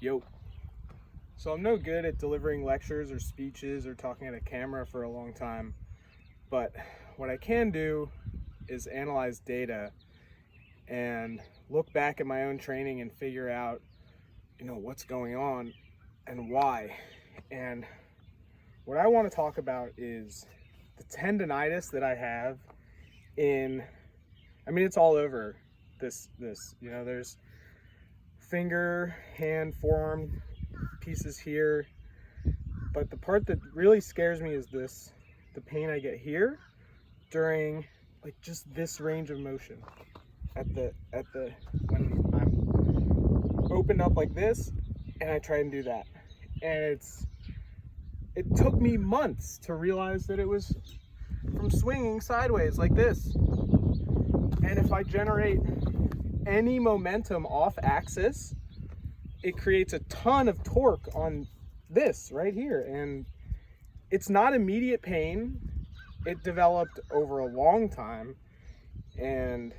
Yo. So I'm no good at delivering lectures or speeches or talking at a camera for a long time, but what I can do is analyze data and look back at my own training and figure out, what's going on and why. And what I want to talk about is the tendonitis that I have it's all over this, there's finger, hand, forearm pieces here, but the part that really scares me is the pain I get here during just this range of motion when I'm opened up like this and I try and do that, and it took me months to realize that it was from swinging sideways like this. And if I generate any momentum off axis, it creates a ton of torque on this right here. And it's not immediate pain. It developed over a long time, and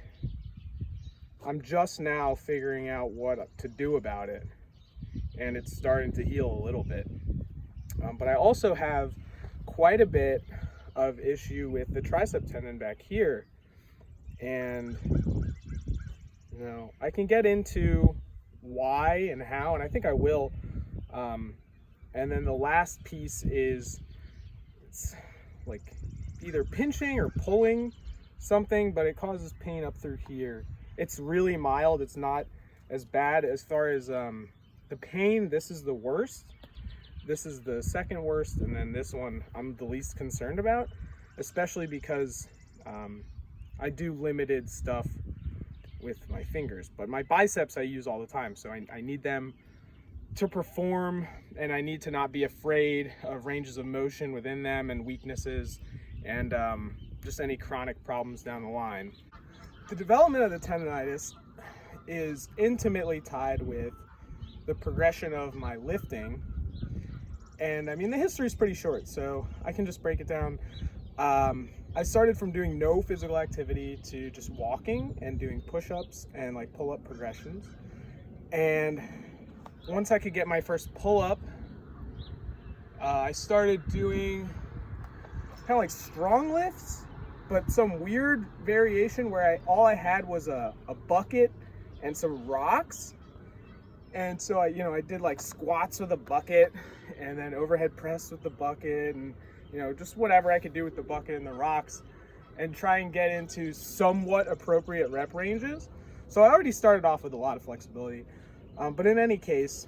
I'm just now figuring out what to do about it. And it's starting to heal a little bit. But I also have quite a bit of issue with the tricep tendon back here. And, I can get into why and how, and I think I will. And then the last piece is it's like either pinching or pulling something, but it causes pain up through here. It's really mild. It's not as bad as far as the pain. This is the worst. This is the second worst, and then this one I'm the least concerned about, especially because I do limited stuff with my fingers, but my biceps I use all the time, so I need them to perform, and I need to not be afraid of ranges of motion within them and weaknesses and just any chronic problems down the line. The development of the tendonitis is intimately tied with the progression of my lifting, and the history is pretty short, so I can just break it down. I started from doing no physical activity to just walking and doing push-ups and pull-up progressions. And once I could get my first pull-up, I started doing kind of strong lifts, but some weird variation where all I had was a bucket and some rocks. And so I did squats with a bucket and then overhead press with the bucket and just whatever I could do with the bucket and the rocks, and try and get into somewhat appropriate rep ranges. So I already started off with a lot of flexibility. But in any case,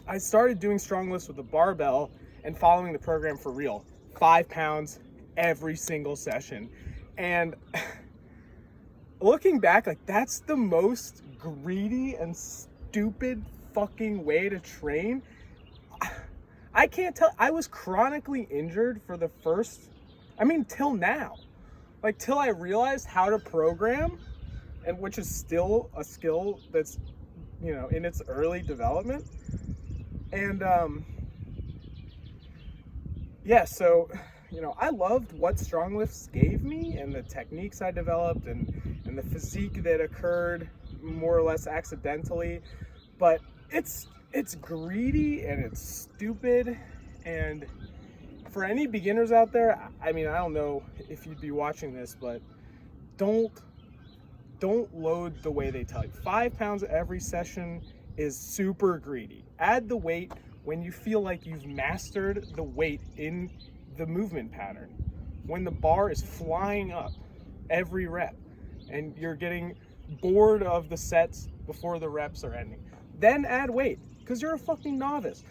I started doing strong lifts with a barbell and following the program for real. 5 pounds every single session. And looking back, that's the most greedy and stupid fucking way to train. I can't tell. I was chronically injured for the first, till now. Till I realized how to program, and which is still a skill that's, in its early development. And, so, I loved what strong lifts gave me and the techniques I developed and the physique that occurred more or less accidentally. But it's greedy and it's stupid, and for any beginners out there, I don't know if you'd be watching this, but don't load the way they tell you. 5 pounds every session is super greedy. Add the weight when you feel like you've mastered the weight in the movement pattern, when the bar is flying up every rep and you're getting bored of the sets before the reps are ending. Then add weight, because you're a fucking novice.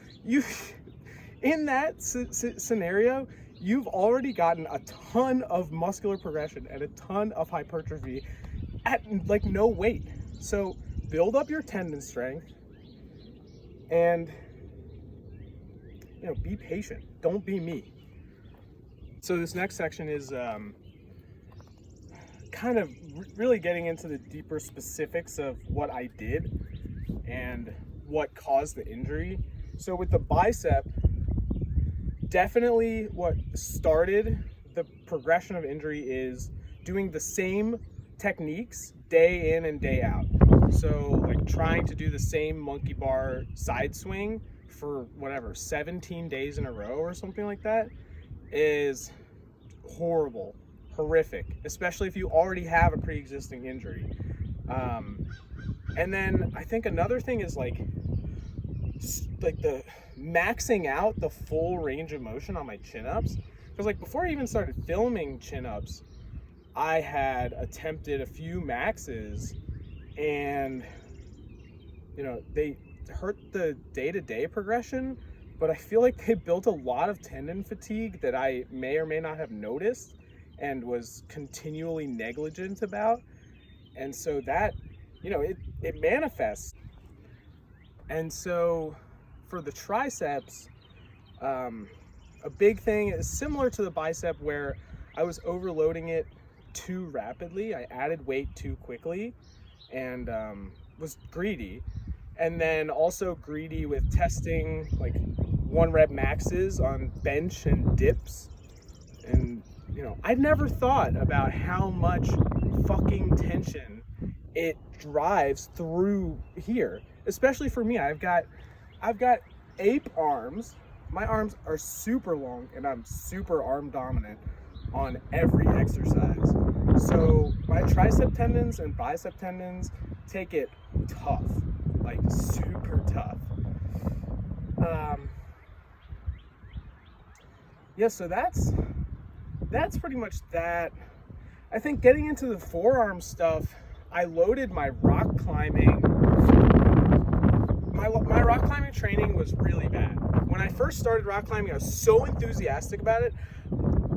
In that scenario, you've already gotten a ton of muscular progression and a ton of hypertrophy at no weight. So build up your tendon strength and be patient. Don't be me. So this next section is kind of really getting into the deeper specifics of what I did and what caused the injury. So with the bicep, definitely what started the progression of injury is doing the same techniques day in and day out. So like trying to do the same monkey bar side swing for whatever 17 days in a row or something like that is horrible, horrific, especially if you already have a pre-existing injury. And then I think another thing is like the maxing out the full range of motion on my chin-ups, because like before I even started filming chin-ups, I had attempted a few maxes, and you know, they hurt the day-to-day progression, but I feel like they built a lot of tendon fatigue that I may or may not have noticed and was continually negligent about. And so that, you know, it manifests. And so for the triceps, a big thing is similar to the bicep, where I was overloading it too rapidly. I added weight too quickly and was greedy. And then also greedy with testing like 1 rep maxes on bench and dips. And you know, I'd never thought about how much fucking tension it drives through here, especially for me. I've got ape arms. My arms are super long and I'm super arm dominant on every exercise. So my tricep tendons and bicep tendons take it tough, like super tough. Yeah, so that's pretty much that. I think getting into the forearm stuff, I loaded my rock climbing. My rock climbing training was really bad. When I first started rock climbing, I was so enthusiastic about it.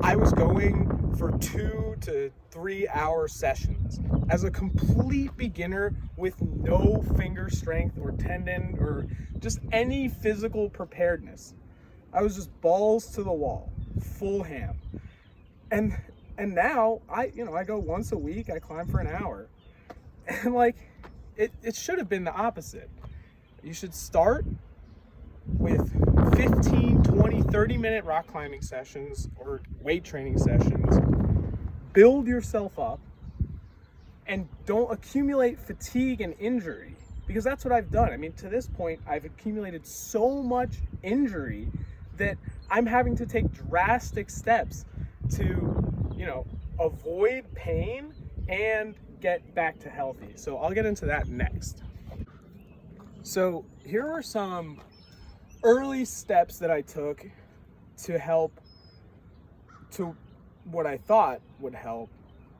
I was going for 2 to 3 hour sessions as a complete beginner with no finger strength or tendon or just any physical preparedness. I was just balls to the wall, full ham. And now I go once a week. I climb for an hour, and like it should have been the opposite. You should start with 15, 20, 30-minute rock climbing sessions or weight training sessions. Build yourself up and don't accumulate fatigue and injury, because that's what I've done. I mean, to this point, I've accumulated so much injury that I'm having to take drastic steps to, you know, avoid pain and get back to healthy. So I'll get into that next. So here are some early steps that I took to help, to what I thought would help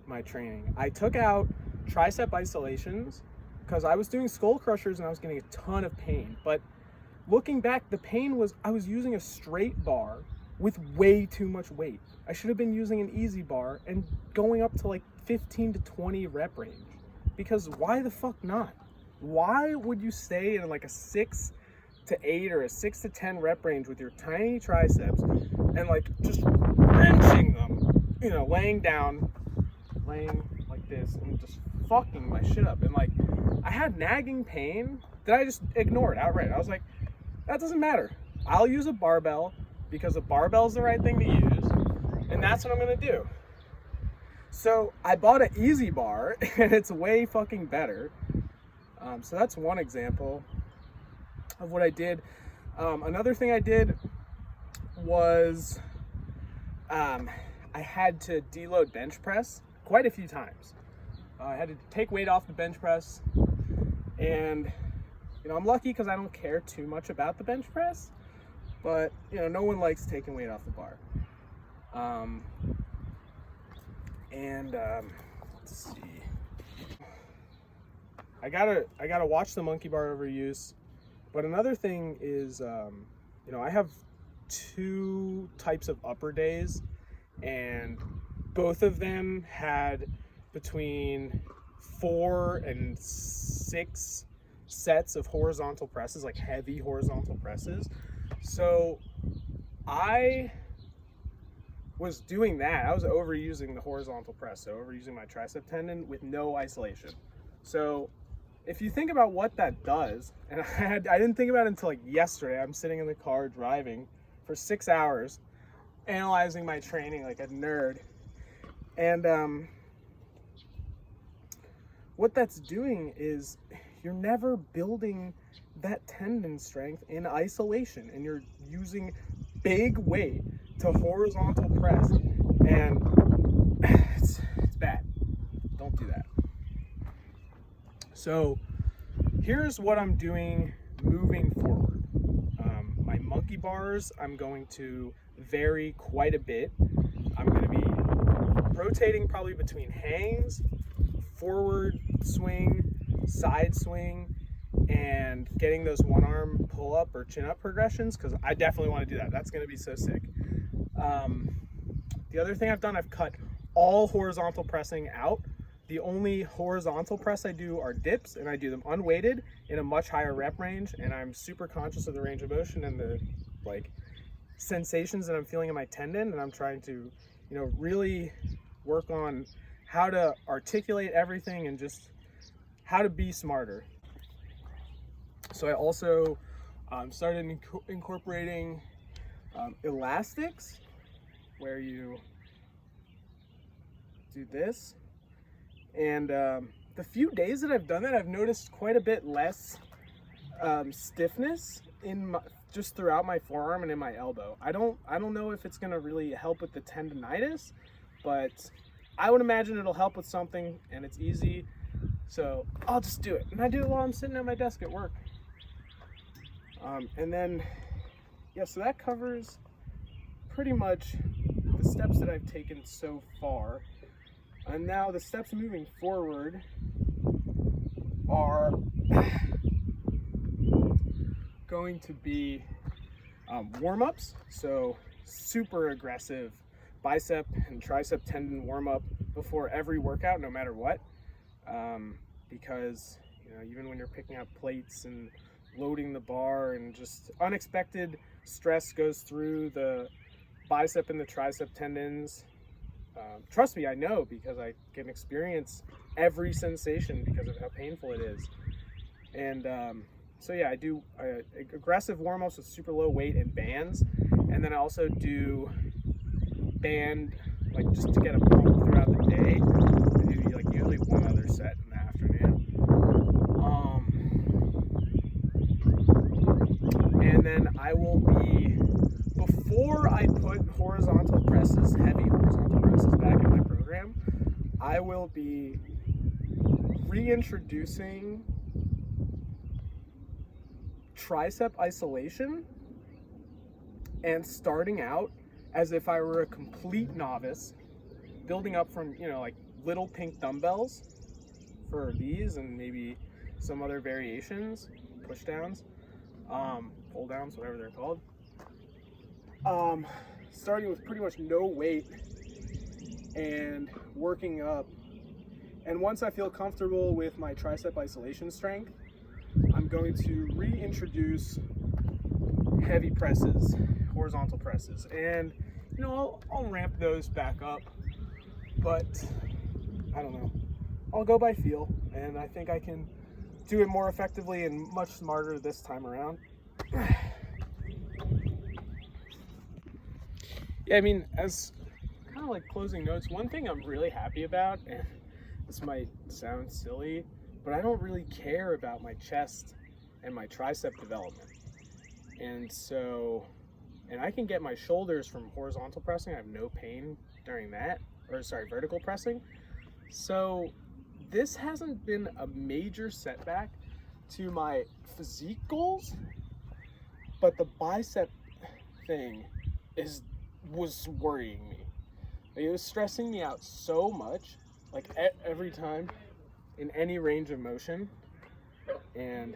my training. I took out tricep isolations because I was doing skullcrushers and I was getting a ton of pain. But looking back, the pain was I was using a straight bar with way too much weight. I should have been using an easy bar and going up to like 15 to 20 rep range. Because why the fuck not? Why would you stay in like a 6 to 8 or a 6 to 10 rep range with your tiny triceps and like just wrenching them, you know, laying like this and just fucking my shit up. And like I had nagging pain that I just ignored outright. I was like, that doesn't matter. I'll use a barbell because a barbell is the right thing to use, and that's what I'm gonna do. So I bought an easy bar and it's way fucking better. So that's one example of what I did. Another thing I did was I had to deload bench press quite a few times. I had to take weight off the bench press, and you know, I'm lucky because I don't care too much about the bench press, but you know, no one likes taking weight off the bar. Let's see. I gotta watch the monkey bar overuse. But another thing is, you know, I have 2 types of upper days, and both of them had between 4 and 6 sets of horizontal presses, like heavy horizontal presses. So I was doing that. I was overusing the horizontal press, so overusing my tricep tendon with no isolation. So if you think about what that does, and I didn't think about it until like yesterday. I'm sitting in the car driving for 6 hours, analyzing my training like a nerd. And what that's doing is you're never building that tendon strength in isolation, and you're using big weight to horizontal press, and it's bad. Don't do that. So here's what I'm doing moving forward. My monkey bars, I'm going to vary quite a bit. I'm going to be rotating probably between hangs, forward swing, side swing, and getting those one arm pull up or chin up progressions, because I definitely want to do that. That's going to be so sick. The other thing I've done, I've cut all horizontal pressing out. The only horizontal press I do are dips, and I do them unweighted in a much higher rep range, and I'm super conscious of the range of motion and the sensations that I'm feeling in my tendon, and I'm trying to, really work on how to articulate everything and just how to be smarter. So I also started incorporating elastics, where you do this. And the few days that I've done that, I've noticed quite a bit less stiffness just throughout my forearm and in my elbow. I don't know if it's going to really help with the tendonitis, but I would imagine it'll help with something, and it's easy. So I'll just do it. And I do it while I'm sitting at my desk at work. And then, so that covers pretty much the steps that I've taken so far. And now the steps moving forward are going to be warm-ups. So super aggressive bicep and tricep tendon warm-up before every workout, no matter what. Because even when you're picking up plates and loading the bar, and just unexpected stress goes through the bicep and the tricep tendons. Trust me, I know, because I can experience every sensation because of how painful it is. And I do aggressive warm-ups with super low weight and bands, and then I also do band, just to get a pump throughout the day. I do usually one other set in the afternoon. And then I will be, before I put horizontal presses, heavy horizontal presses back in my program, I will be reintroducing tricep isolation and starting out as if I were a complete novice, building up from, little pink dumbbells for these and maybe some other variations, push downs, pull downs, whatever they're called. Starting with pretty much no weight and working up. And once I feel comfortable with my tricep isolation strength, I'm going to reintroduce heavy presses, horizontal presses. And, I'll ramp those back up, but I don't know. I'll go by feel, and I think I can do it more effectively and much smarter this time around. As kind of closing notes, one thing I'm really happy about, and this might sound silly, but I don't really care about my chest and my tricep development. And I can get my shoulders from horizontal pressing. I have no pain during that, vertical pressing. So this hasn't been a major setback to my physique goals, but the bicep thing was worrying me. It was stressing me out so much, every time in any range of motion. And